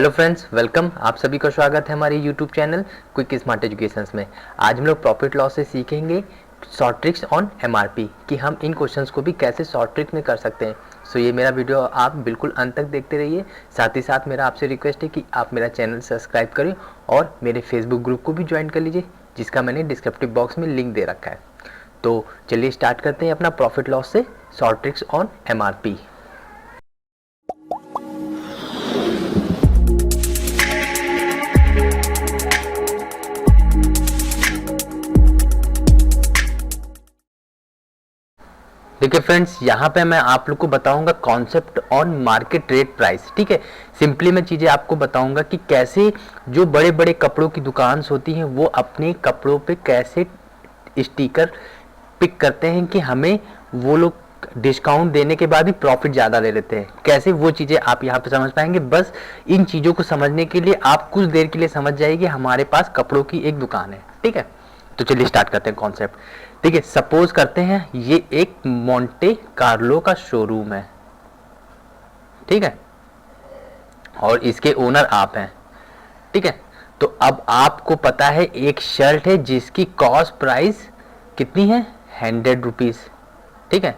Hello friends, welcome. आप सभी का स्वागत है हमारे YouTube channel quick smart educations में। आज हम लोग प्रॉफिट लॉस से सीखेंगे शॉर्ट ट्रिक्स ऑन एमआरपी कि हम इन क्वेश्चंस को भी कैसे शॉर्ट ट्रिक में कर सकते हैं। सो ये मेरा वीडियो आप बिल्कुल अंत तक देखते रहिए। साथ ही साथ मेरा आपसे रिक्वेस्ट है कि आप मेरा चैनल सब्सक्राइब करें और मेरे फेसबुक ग्रुप को भी ज्वाइन कर लीजिए, जिसका मैंने डिस्क्रिप्टिव बॉक्स में लिंक दे रखा है। तो चलिए स्टार्ट करते हैं अपना प्रॉफिट लॉस से शॉर्ट ट्रिक्स ऑन एमआरपी। देखिए फ्रेंड्स, यहाँ पे मैं आप लोग को बताऊंगा concept on market rate price. ठीक है, सिंपली मैं चीज़ें आपको बताऊंगा कि कैसे जो बड़े बड़े कपड़ों की दुकान होती हैं वो अपने कपड़ों पे कैसे स्टिकर पिक करते हैं कि हमें वो लोग डिस्काउंट देने के बाद भी प्रॉफिट ज़्यादा ले लेते हैं। कैसे वो चीज़ें आप यहाँ पे समझ पाएंगे। बस इन चीज़ों को समझने के लिए आप कुछ देर के लिए समझ जाइए कि हमारे पास कपड़ों की एक दुकान है। ठीक है, तो चलिए स्टार्ट करते हैं कॉन्सेप्ट। ठीक है, सपोज करते हैं ये एक मोंटे कार्लो का शोरूम है। ठीक है, और इसके ओनर आप हैं। ठीक है, तो अब आपको पता है एक शर्ट है जिसकी कॉस्ट प्राइस कितनी है, 100 रुपीज़। ठीक है,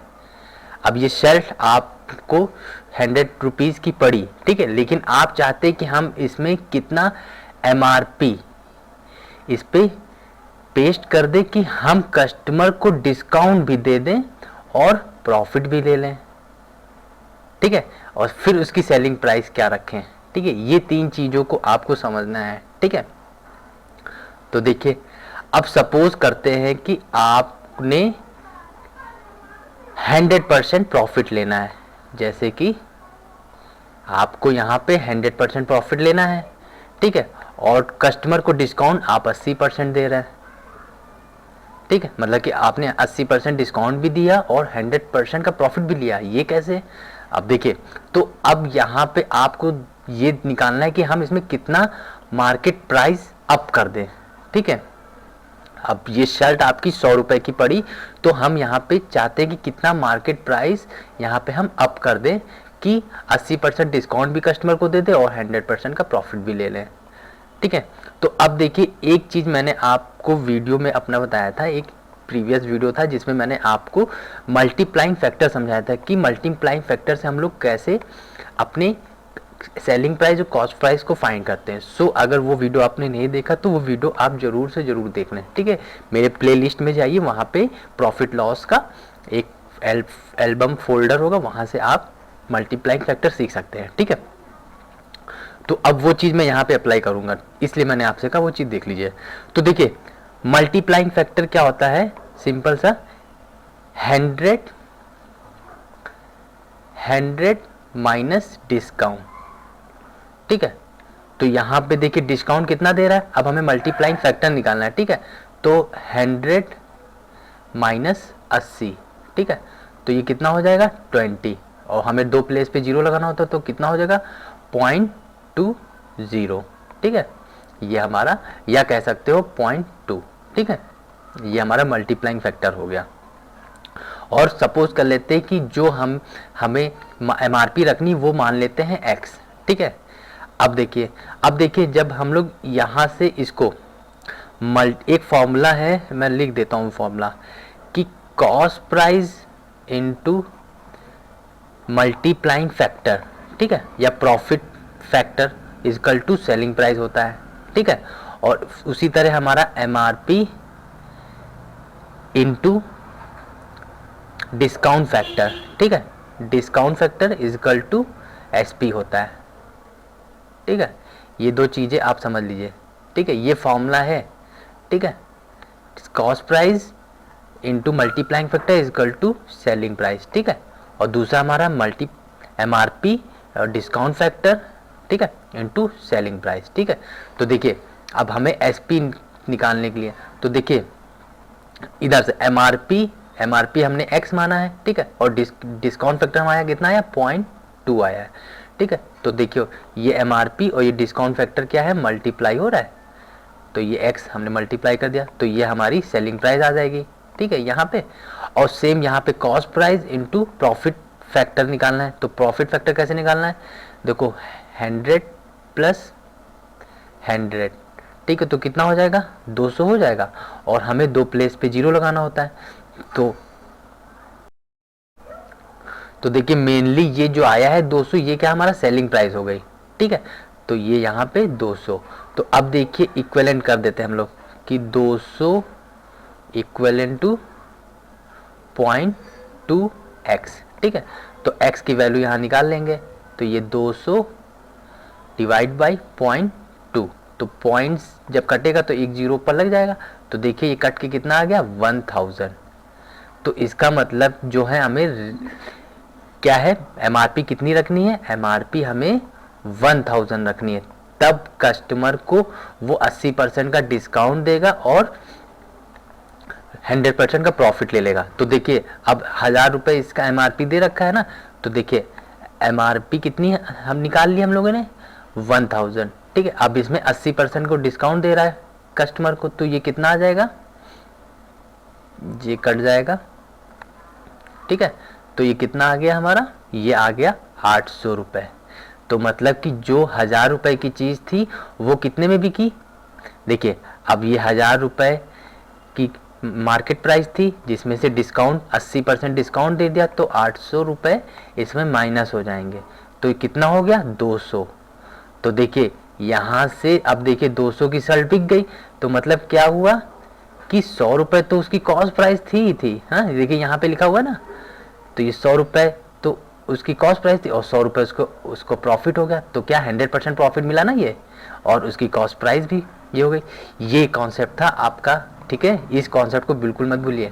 अब ये शर्ट आपको 100 रुपीज़ की पड़ी। ठीक है, लेकिन आप चाहते हैं कि हम इसमें कितना एमआरपी इस पे पेस्ट कर दे कि हम कस्टमर को डिस्काउंट भी दे दें और प्रॉफिट भी ले लें। ठीक है, और फिर उसकी सेलिंग प्राइस क्या रखें। ठीक है, ये तीन चीज़ों को आपको समझना है। ठीक है, तो देखिए अब सपोज करते हैं कि आपने 100% प्रॉफिट लेना है। जैसे कि आपको यहाँ पे 100% प्रॉफिट लेना है। ठीक है, और कस्टमर को डिस्काउंट आप 80% दे रहे हैं। ठीक है, मतलब कि आपने 80% डिस्काउंट भी दिया और 100% का प्रॉफिट भी लिया। ये कैसे? अब देखिए, तो अब यहाँ पे आपको ये निकालना है कि हम इसमें कितना मार्केट प्राइस अप कर दें। ठीक है, अब ये शर्ट आपकी 100 रुपए की पड़ी, तो हम यहाँ पे चाहते हैं कि कितना मार्केट प्राइस यहाँ पे हम अप कर दें कि 80% डिस्काउंट भी कस्टमर को दे दें और 100% का प्रॉफिट भी ले लें। ठीक है, तो अब देखिए एक चीज़ मैंने आपको वीडियो में अपना बताया था, एक प्रीवियस वीडियो था जिसमें मैंने आपको मल्टीप्लाइंग फैक्टर समझाया था कि मल्टीप्लाइंग फैक्टर से हम लोग कैसे अपने सेलिंग प्राइस और कॉस्ट प्राइस को फाइंड करते हैं। सो अगर वो वीडियो आपने नहीं देखा तो वो वीडियो आप ज़रूर से ज़रूर देख लें। ठीक है, मेरे प्लेलिस्ट में जाइए, वहाँ पे प्रॉफिट लॉस का एक एल्बम फोल्डर होगा, वहाँ से आप मल्टीप्लाइंग फैक्टर सीख सकते हैं। ठीक है, तो अब वो चीज़ मैं यहाँ पे अप्लाई करूँगा, इसलिए मैंने आपसे कहा वो चीज़ देख लीजिए। तो देखिए मल्टीप्लाइंग फैक्टर क्या होता है, सिंपल सा 100 माइनस डिस्काउंट। ठीक है, तो यहाँ पे देखिए डिस्काउंट कितना दे रहा है, अब हमें मल्टीप्लाइंग फैक्टर निकालना है। ठीक है, तो 100 माइनस 80। ठीक है, तो ये कितना हो जाएगा 20, और हमें दो प्लेस पे जीरो लगाना होता तो कितना हो जाएगा 0.20। ठीक है, ये हमारा, या कह सकते हो 0.2। ठीक है, ये हमारा मल्टीप्लाइंग फैक्टर हो गया। और सपोज कर लेते हैं कि जो हमें एमआरपी रखनी वो मान लेते हैं x। ठीक है, अब देखिए जब हम लोग यहाँ से इसको एक फॉर्मूला है, मैं लिख देता हूँ फॉर्मूला कि cost price into multiplying factor. ठीक है, या profit factor equal to selling price होता है। ठीक है, और उसी तरह हमारा एमआरपी इनटू डिस्काउंट फैक्टर। ठीक है, discount factor equal to SP होता है। ठीक है, ये दो चीज़ें आप समझ लीजिए। ठीक है, ये फॉर्मूला है। ठीक है, cost price into multiplying factor equal to selling price. ठीक है, और दूसरा हमारा एमआरपी और डिस्काउंट फैक्टर। ठीक है, इनटू सेलिंग प्राइस। ठीक है, तो देखिए अब हमें एसपी निकालने के लिए, तो देखिए इधर से एमआरपी हमने x माना है। ठीक है, और डिस्काउंट फैक्टर हमारा कितना आया 0.2 आया है। ठीक है, तो देखियो ये एमआरपी और ये डिस्काउंट फैक्टर क्या है, मल्टीप्लाई हो रहा है, तो ये x हमने मल्टीप्लाई कर दिया, तो ये हमारी सेलिंग प्राइस आ जाएगी। ठीक है, यहाँ पे, और सेम यहाँ पे cost price into profit factor निकालना है। तो प्रॉफिट फैक्टर कैसे निकालना है, देखो 100 प्लस 100, ठीक है। तो कितना हो जाएगा, 200 हो जाएगा। और हमें दो प्लेस पे 0 लगाना होता है। तो देखिए मेनली ये जो आया है 200, ये क्या हमारा सेलिंग प्राइस हो गई, ठीक है। तो ये यहाँ पे 200। तो अब देखिए इक्विवेलेंट कर देते हैं हम लोग कि 200 इक्विवेलेंट टू 0.2x, ठीक है। तो x की वैल्यू यहाँ निकाल लेंगे। तो ये 200 डिवाइड बाई 0.2, तो पॉइंट्स जब कटेगा तो एक जीरो पर लग जाएगा। तो देखिए ये कट के कितना आ गया, 1000। तो इसका मतलब जो है हमें क्या है, एमआरपी कितनी रखनी है, एमआरपी हमें 1000 रखनी है। तब कस्टमर को वो 80% का डिस्काउंट देगा और 100% का प्रॉफिट ले लेगा। तो देखिए अब 1000 रुपये इसका एमआरपी दे रखा है ना। तो देखिए एमआरपी कितनी है, हम निकाल ली हम लोगों ने 1000, ठीक है। अब इसमें 80% को डिस्काउंट दे रहा है कस्टमर को। तो ये कितना आ जाएगा, ये कट जाएगा, ठीक है। तो ये कितना आ गया हमारा, ये आ गया 800 रुपये। तो मतलब कि जो 1000 रुपये की चीज़ थी वो कितने में बिकी, देखिए अब ये 1000 रुपये की मार्केट प्राइस थी जिसमें से डिस्काउंट 80% डिस्काउंट दे दिया, तो 800 रुपये इसमें माइनस हो जाएंगे। तो ये कितना हो गया, 200। तो देखिए यहाँ से अब देखिए 200 की शर्ट बिक गई। तो मतलब क्या हुआ कि 100 रुपये तो उसकी कॉस्ट प्राइस थी। हाँ देखिए यहाँ पे लिखा हुआ ना। तो ये 100 रुपये तो उसकी कॉस्ट प्राइस थी और 100 रुपये उसको प्रॉफिट हो गया। तो क्या 100% प्रॉफिट मिला ना ये, और उसकी कॉस्ट प्राइस भी ये हो गई। ये कॉन्सेप्ट था आपका, ठीक है। इस कॉन्सेप्ट को बिल्कुल मत भूलिए।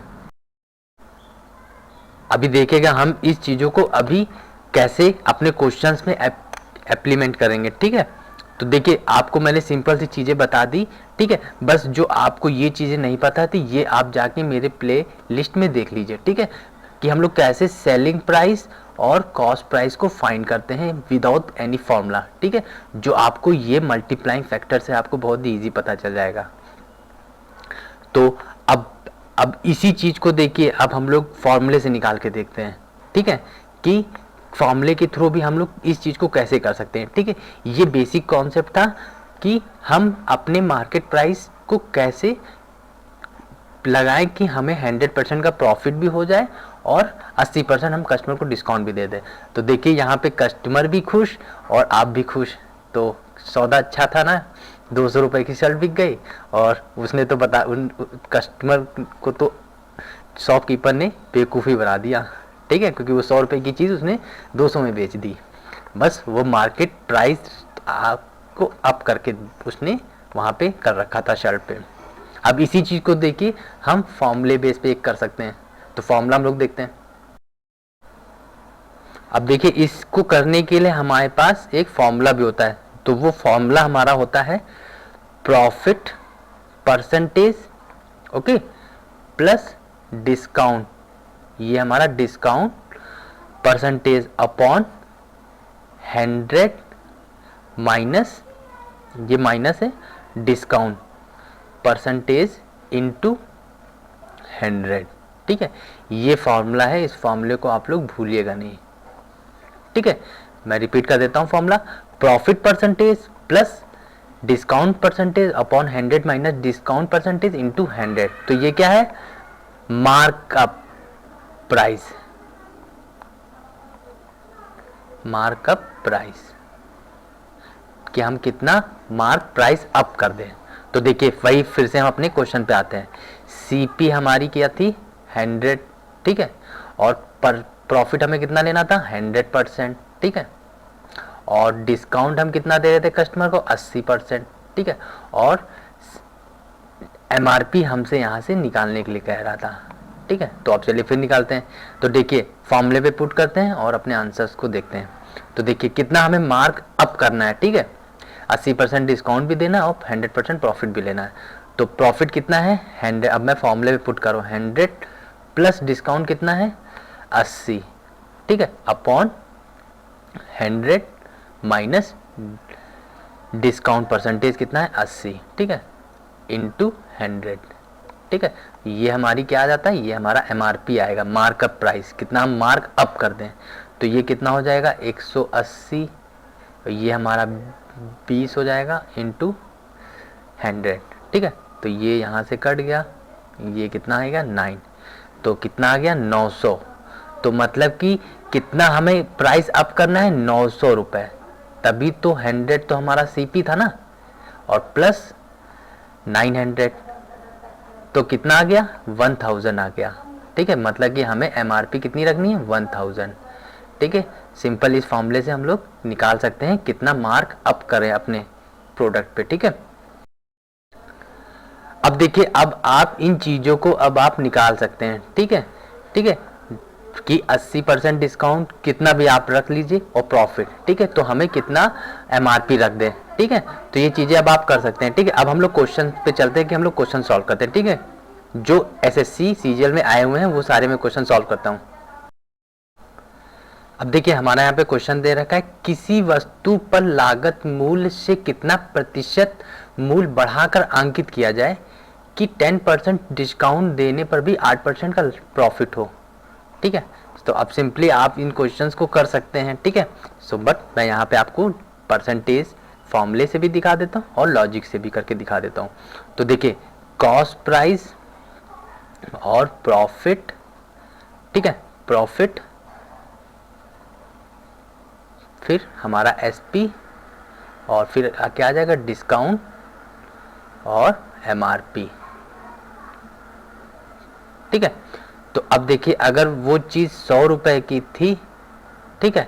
अभी देखेगा हम इस चीज़ों को अभी कैसे अपने क्वेश्चंस में एप्लीमेंट करेंगे, ठीक है। तो देखिए आपको मैंने सिंपल सी चीज़ें बता दी, ठीक है। बस जो आपको ये चीज़ें नहीं पता थी ये आप जाके मेरे प्ले लिस्ट में देख लीजिए, ठीक है, कि हम लोग कैसे सेलिंग प्राइस और कॉस्ट प्राइस को फाइंड करते हैं विदाउट एनी फॉर्मूला, ठीक है। जो आपको ये मल्टीप्लाइंग फैक्टर से आपको बहुत ही ईजी पता चल जाएगा। तो अब इसी चीज़ को देखिए अब हम लोग फॉर्मूले से निकाल के देखते हैं, ठीक है, कि फॉर्मूले के थ्रू भी हम लोग इस चीज़ को कैसे कर सकते हैं, ठीक है। ये बेसिक कॉन्सेप्ट था कि हम अपने मार्केट प्राइस को कैसे लगाएं कि हमें 100% का प्रॉफिट भी हो जाए और 80% हम कस्टमर को डिस्काउंट भी दे दें। तो देखिए यहाँ पे कस्टमर भी खुश और आप भी खुश। तो सौदा अच्छा था ना, 200 रुपये की शर्ट बिक गई और उसने तो उन कस्टमर को तो शॉपकीपर ने बेवकूफ़ी बना दिया, ठीक है, क्योंकि वो 100 रुपये की चीज़ उसने 200 में बेच दी। बस वो मार्केट प्राइस आपको अप करके उसने वहाँ पे कर रखा था शर्ट पे। अब इसी चीज़ को देखिए हम फॉर्मूले बेस पे एक कर सकते हैं। तो फॉर्मूला हम लोग देखते हैं। अब देखिए इसको करने के लिए हमारे पास एक फॉर्मूला भी होता है। तो वो फॉर्मूला हमारा होता है profit percentage, okay, plus discount. ये हमारा डिस्काउंट परसेंटेज अपॉन 100 माइनस, ये माइनस है, डिस्काउंट परसेंटेज इंटू 100, ठीक है। ये फॉर्मूला है, इस फॉर्मूले को आप लोग भूलिएगा नहीं, ठीक है। मैं रिपीट कर देता हूँ formula, profit percentage plus discount percentage upon 100 minus discount percentage into 100। तो ये क्या है, मार्कअप प्राइस, मार्कअप प्राइस, कि हम कितना मार्क प्राइस अप कर दें। तो देखिए वही फिर से हम अपने क्वेश्चन पे आते हैं। सीपी हमारी क्या थी, 100, ठीक है, और पर प्रॉफिट हमें कितना लेना था, 100%, ठीक है, और डिस्काउंट हम कितना दे रहे थे कस्टमर को, 80%, ठीक है, और एमआरपी हमसे यहाँ से निकालने के लिए कह रहा था, ठीक है। तो अब चलिए फिर निकालते हैं। तो देखिए फॉर्मूले पे पुट करते हैं और अपने आंसर्स को देखते हैं। तो देखिए कितना हमें मार्क अप करना है, ठीक है, 80% डिस्काउंट भी देना है और 100% प्रॉफिट भी लेना है। तो प्रॉफिट कितना है 100, अब मैं फॉर्मूले पे पुट करूँ 100 प्लस डिस्काउंट कितना है 80, ठीक है, अपॉन 100 माइनस डिस्काउंट परसेंटेज कितना है 80, ठीक है, इंटू 100, ठीक है। ये हमारी क्या आ जाता है, ये हमारा एमआरपी आएगा, मार्कअप प्राइस, कितना हम मार्क अप कर दें। तो ये कितना हो जाएगा 180, ये हमारा 20 हो जाएगा इंटू 100, ठीक है। तो ये यहाँ से कट गया, ये कितना आएगा 9, तो कितना आ गया 900। तो मतलब कि कितना हमें प्राइस अप करना है 900 रुपये, तभी तो 100 तो हमारा सीपी था ना, और प्लस 900 तो कितना आ गया 1000 आ गया, ठीक है। मतलब कि हमें एमआरपी कितनी रखनी है 1000, ठीक है। सिंपल इस फॉर्मूले से हम लोग निकाल सकते हैं कितना मार्क अप करें अपने प्रोडक्ट पे, ठीक है। अब देखिए, अब आप इन चीज़ों को अब आप निकाल सकते हैं, ठीक है, ठीक है, कि 80% डिस्काउंट कितना भी आप रख लीजिए और प्रॉफिट, ठीक है, तो हमें कितना एमआरपी रख दें, ठीक है। तो ये चीज़ें अब आप कर सकते हैं, ठीक है। अब हम लोग क्वेश्चन पे चलते हैं कि हम लोग क्वेश्चन सॉल्व करते हैं, ठीक है। जो एसएससी सीजीएल में आए हुए हैं वो सारे मैं क्वेश्चन सॉल्व करता हूँ। अब देखिए, हमारा यहाँ पे क्वेश्चन दे रखा है, किसी वस्तु पर लागत मूल्य से कितना प्रतिशत मूल्य बढ़ाकर अंकित किया जाए कि 10% डिस्काउंट देने पर भी 8% का प्रॉफिट हो, ठीक है। तो अब सिंपली आप इन क्वेश्चंस को कर सकते हैं, ठीक है। सो बट मैं यहाँ पे आपको परसेंटेज फॉर्मूले से भी दिखा देता हूँ और लॉजिक से भी करके दिखा देता हूँ। तो देखिए, कॉस्ट प्राइस और प्रॉफिट, ठीक है, प्रॉफिट, फिर हमारा एसपी, और फिर क्या आ जाएगा डिस्काउंट और एमआरपी, ठीक है। तो अब देखिए, अगर वो चीज़ 100 रुपए की थी, ठीक है,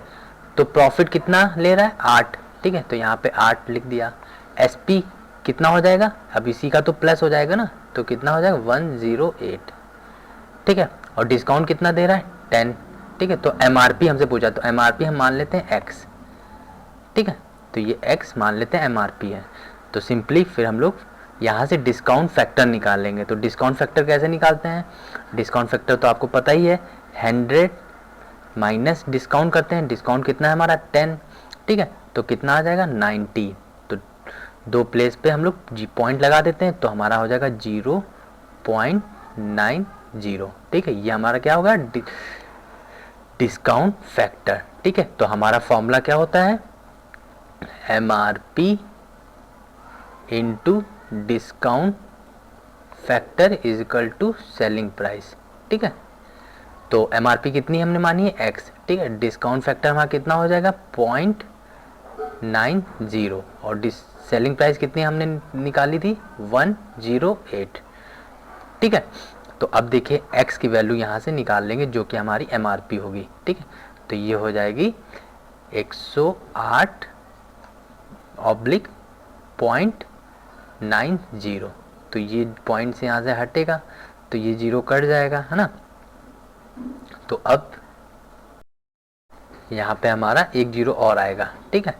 तो प्रॉफिट कितना ले रहा है 8, ठीक है, तो यहाँ पे 8 लिख दिया। एसपी कितना हो जाएगा, अब इसी का तो प्लस हो जाएगा ना, तो कितना हो जाएगा 108, ठीक है। और डिस्काउंट कितना दे रहा है 10, ठीक है। तो एमआरपी हमसे पूछा, तो एमआरपी हम मान लेते हैं एक्स, ठीक है। तो ये एक्स मान लेते हैं एमआरपी है। तो सिंपली फिर हम लोग यहाँ से डिस्काउंट फैक्टर निकालेंगे। तो डिस्काउंट फैक्टर कैसे निकालते हैं, डिस्काउंट फैक्टर तो आपको पता ही है, 100 माइनस डिस्काउंट करते हैं, डिस्काउंट कितना है हमारा 10, ठीक है। तो कितना आ जाएगा 90, तो दो प्लेस पे हम लोग पॉइंट लगा देते हैं, तो हमारा हो जाएगा 0.90, ठीक है। ये हमारा क्या होगा डिस्काउंट फैक्टर, ठीक है। तो हमारा फॉर्मूला क्या होता है, MRP into discount factor is equal to selling price, ठीक है। तो एमआरपी कितनी हमने मानी है एक्स, ठीक है। डिस्काउंट फैक्टर हमारा कितना हो जाएगा 0.90, और सेलिंग प्राइस कितनी हमने निकाली थी 108, ठीक है। तो अब देखिए, एक्स की वैल्यू यहाँ से निकाल लेंगे जो कि हमारी एमआरपी होगी, ठीक है। तो ये हो जाएगी 108/0.90, तो ये पॉइंट से यहाँ से हटेगा, तो ये 0 कट जाएगा, है ना। तो अब यहाँ पे हमारा एक 0 और आएगा, ठीक है।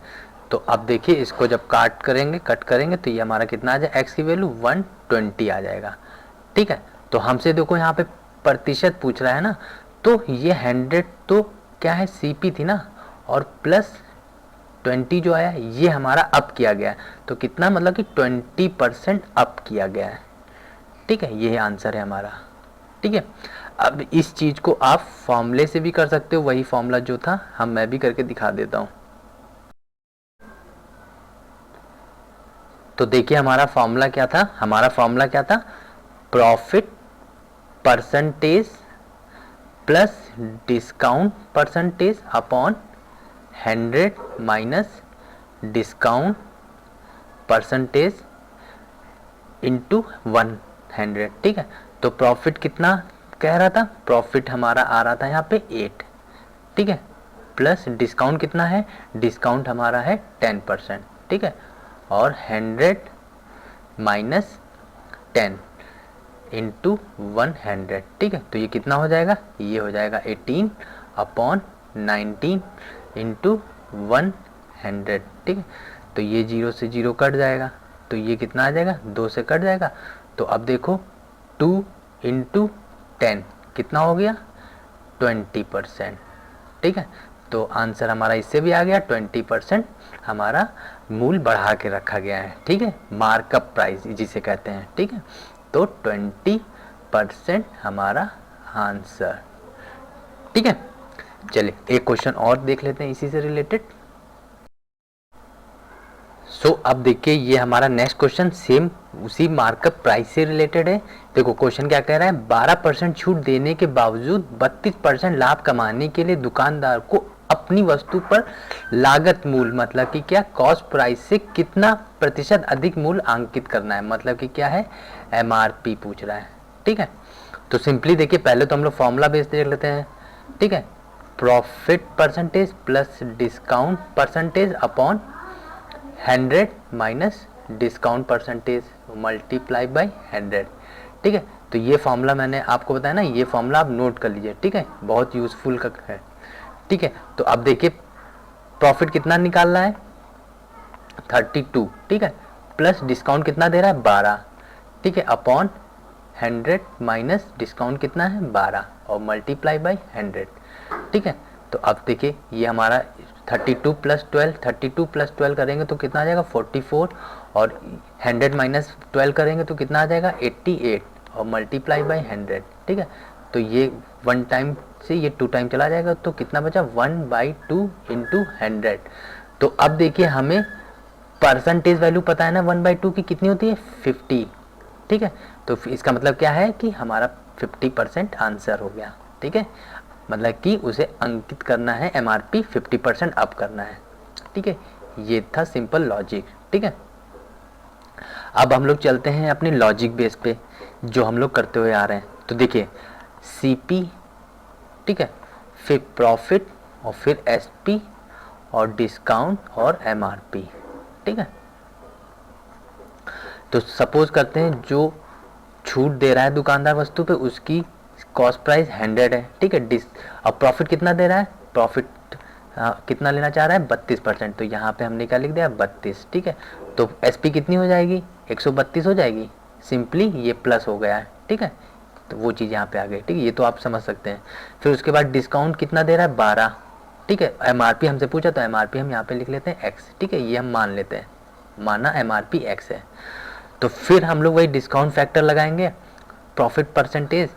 तो अब देखिए, इसको जब कट करेंगे तो ये हमारा कितना आ जाए, एक्स की वैल्यू 120 आ जाएगा, ठीक है। तो हमसे देखो यहाँ पे प्रतिशत पूछ रहा है ना, तो ये 100 तो क्या है सीपी थी ना, और प्लस 20 जो आया ये हमारा अप किया गया है, तो कितना मतलब कि 20% अप किया गया है, ठीक है। ये आंसर है हमारा, ठीक है। अब इस चीज को आप फॉर्मूले से भी कर सकते हो, वही फॉर्मूला जो था मैं भी करके दिखा देता हूं। तो देखिए, हमारा फॉर्मूला क्या था, profit percentage plus discount percentage upon 100 minus discount percentage into 100, ठीक है। तो प्रॉफिट कितना कह रहा था, प्रॉफिट हमारा आ रहा था यहाँ पे 8, ठीक है, प्लस डिस्काउंट कितना है, डिस्काउंट हमारा है 10%, ठीक है, और 100 माइनस 10 इंटू 100, ठीक है। तो ये कितना हो जाएगा, ये हो जाएगा 18/19 इंटू 100, ठीक है। तो ये 0 से 0 कट जाएगा, तो ये कितना आ जाएगा 2 से कट जाएगा। तो अब देखो 2 इंटू 10 कितना हो गया 20%, ठीक है। तो आंसर हमारा इससे भी आ गया, 20% हमारा मूल्य बढ़ा के रखा गया है, ठीक है, मार्कअप प्राइस जिसे कहते हैं, ठीक है। तो 20% हमारा आंसर, ठीक है। चलिए एक क्वेश्चन और देख लेते हैं इसी से रिलेटेड। सो अब देखिए ये हमारा नेक्स्ट क्वेश्चन सेम उसी मार्कअप प्राइस से रिलेटेड है। देखो क्वेश्चन क्या कह रहा है, 12% छूट देने के बावजूद 32% लाभ कमाने के लिए दुकानदार को अपनी वस्तु पर लागत मूल्य मतलब कि क्या कॉस्ट प्राइस से कितना प्रतिशत अधिक मूल्य अंकित करना है, मतलब कि क्या है एमआरपी पूछ रहा है। ठीक है, तो सिंपली देखिए पहले तो हम लोग फॉर्मूला बेस देख लेते हैं। ठीक है, profit percentage plus discount percentage upon 100 minus discount percentage multiply by 100। ठीक है, तो ये फॉर्मूला मैंने आपको बताया ना, ये फॉर्मूला आप नोट कर लीजिए। ठीक है, बहुत यूजफुल का है। ठीक है, तो अब देखिए प्रॉफिट कितना निकालना है 32। ठीक है, प्लस डिस्काउंट कितना दे रहा है 12। ठीक है, अपॉन 100 माइनस डिस्काउंट कितना है 12 और मल्टीप्लाई बाय 100। ठीक है, तो अब देखिए ये हमारा 32 प्लस 12, 32 प्लस 12 करेंगे तो कितना आ जाएगा 44 और 100 माइनस 12 करेंगे तो कितना आ जाएगा 88 और मल्टीप्लाई बाय 100। ठीक है, तो ये 1 टाइम से ये 2 टाइम चला जाएगा तो कितना बचा 1/2 इंटू 100। तो अब देखिए हमें परसेंटेज वैल्यू पता है ना 1/2 की कितनी होती है 50। ठीक है, तो इसका मतलब क्या है कि हमारा 50% आंसर हो गया। ठीक है, मतलब कि उसे अंकित करना है एमआरपी 50% अप करना है। ठीक है, ये था सिंपल लॉजिक। ठीक है, अब हम लोग चलते हैं अपने लॉजिक बेस पे जो हम लोग करते हुए आ रहे हैं। तो देखिए सीपी, ठीक है, फिर प्रॉफिट और फिर एसपी और डिस्काउंट और एमआरपी। ठीक है, तो सपोज करते हैं जो छूट दे रहा है दुकानदार वस्तु पे उसकी कॉस्ट प्राइस 100 है। ठीक है, अब प्रॉफिट कितना दे रहा है, प्रॉफिट कितना लेना चाह रहा है 32%, तो यहाँ पे हमने क्या लिख दिया 32। ठीक है, तो एसपी कितनी हो जाएगी 132 हो जाएगी, सिंपली ये प्लस हो गया है। ठीक है, तो वो चीज़ यहाँ पे आ गई। ठीक है, ये तो आप समझ सकते हैं। फिर उसके बाद डिस्काउंट कितना दे रहा है 12। ठीक है, एमआरपी हमसे पूछा तो एमआरपी हम यहाँ पे लिख लेते हैं एक्स। ठीक है, ये हम मान लेते हैं, माना एमआरपी एक्स है। तो फिर हम लोग वही डिस्काउंट फैक्टर लगाएंगे, प्रॉफिट परसेंटेज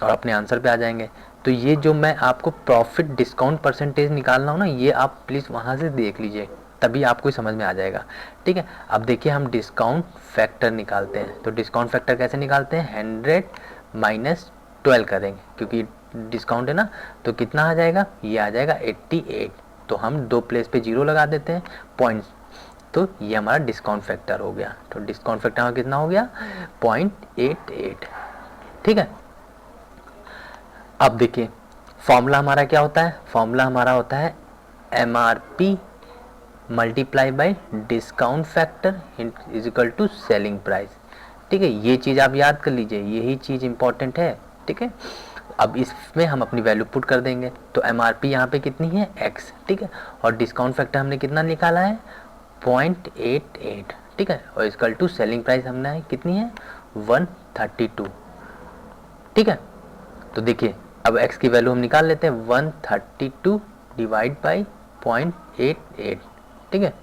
और अपने आंसर पे आ जाएंगे। तो ये जो मैं आपको प्रॉफिट डिस्काउंट परसेंटेज निकालना हो ना, ये आप प्लीज़ वहाँ से देख लीजिए, तभी आपको समझ में आ जाएगा। ठीक है, अब देखिए हम डिस्काउंट फैक्टर निकालते हैं। तो डिस्काउंट फैक्टर कैसे निकालते हैं 100 माइनस 12 करेंगे क्योंकि डिस्काउंट है ना, तो कितना आ जाएगा ये आ जाएगा 88। तो हम 2 प्लेस पे 0 लगा देते हैं पॉइंट्स, तो ये हमारा डिस्काउंट फैक्टर हो गया। तो डिस्काउंट फैक्टर हमारा कितना हो गया 0.88। ठीक है, अब देखिए फॉर्मूला हमारा क्या होता है, फॉर्मूला हमारा होता है MRP multiply by discount factor is equal to selling price. ठीक है, ये चीज़ आप याद कर लीजिए, यही चीज़ इंपॉर्टेंट है। ठीक है, अब इसमें हम अपनी वैल्यू पुट कर देंगे। तो एमआरपी यहाँ पे कितनी है एक्स। ठीक है, और डिस्काउंट फैक्टर हमने कितना निकाला है 0.88। ठीक है, और इक्वल टू सेलिंग प्राइस हमने कितनी है 132। ठीक है, तो देखिए अब x की वैल्यू हम निकाल लेते हैं 132 डिवाइड बाई 0.88। ठीक है,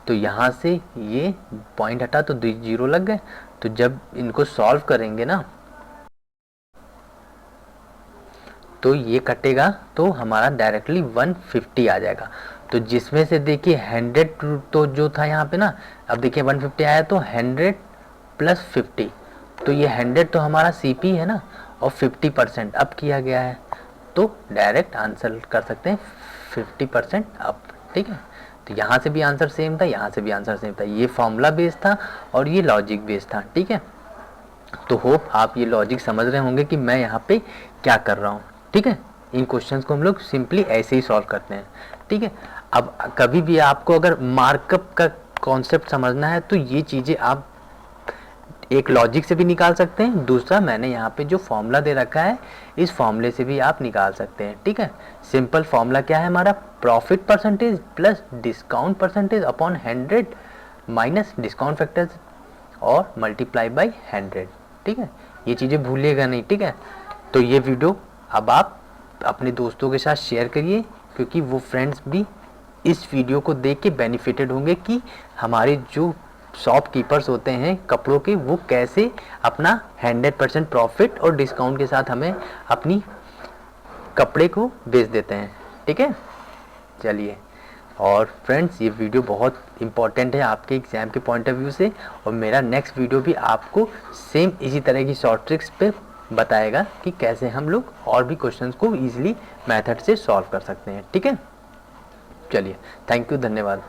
तो यहाँ से ये पॉइंट हटा तो 0 लग गए। तो जब इनको सॉल्व करेंगे ना तो ये कटेगा तो हमारा डायरेक्टली 150 आ जाएगा। तो जिसमें से देखिए 100 तो जो था यहाँ पे ना, अब देखिए 150 आया तो 100 प्लस 50, तो ये 100 तो हमारा सीपी है ना, और 50% अप किया गया है, तो डायरेक्ट आंसर कर सकते हैं 50% अप। ठीक है, तो यहाँ से भी आंसर सेम था, यहाँ से भी आंसर सेम था। ये फॉर्मूला बेस्ड था और ये लॉजिक बेस्ड था। ठीक है, तो होप आप ये लॉजिक समझ रहे होंगे कि मैं यहाँ पे क्या कर रहा हूँ। ठीक है, इन क्वेश्चंस को हम लोग सिंपली ऐसे ही सॉल्व करते हैं। ठीक है, अब कभी भी आपको अगर मार्कअप का कॉन्सेप्ट समझना है तो ये चीज़ें आप एक लॉजिक से भी निकाल सकते हैं, दूसरा मैंने यहाँ पे जो फॉर्मूला दे रखा है इस फॉर्मूले से भी आप निकाल सकते हैं। ठीक है, सिंपल फॉर्मूला क्या है हमारा profit percentage plus discount percentage upon 100 minus discount factors और मल्टीप्लाई बाय 100। ठीक है, ये चीज़ें भूलिएगा नहीं। ठीक है, तो ये वीडियो अब आप अपने दोस्तों के साथ शेयर करिए क्योंकि वो फ्रेंड्स भी इस वीडियो को देख के बेनिफिटेड होंगे कि हमारे जो शॉपकीपर्स होते हैं कपड़ों के वो कैसे अपना 100% प्रॉफिट और डिस्काउंट के साथ हमें अपनी कपड़े को बेच देते हैं। ठीक है, चलिए और फ्रेंड्स, ये वीडियो बहुत इंपॉर्टेंट है आपके एग्ज़ाम के पॉइंट ऑफ व्यू से, और मेरा नेक्स्ट वीडियो भी आपको सेम इसी तरह की शॉर्ट ट्रिक्स पे बताएगा कि कैसे हम लोग और भी क्वेश्चंस को ईजिली मेथड से सॉल्व कर सकते हैं। ठीक है, चलिए, थैंक यू, धन्यवाद।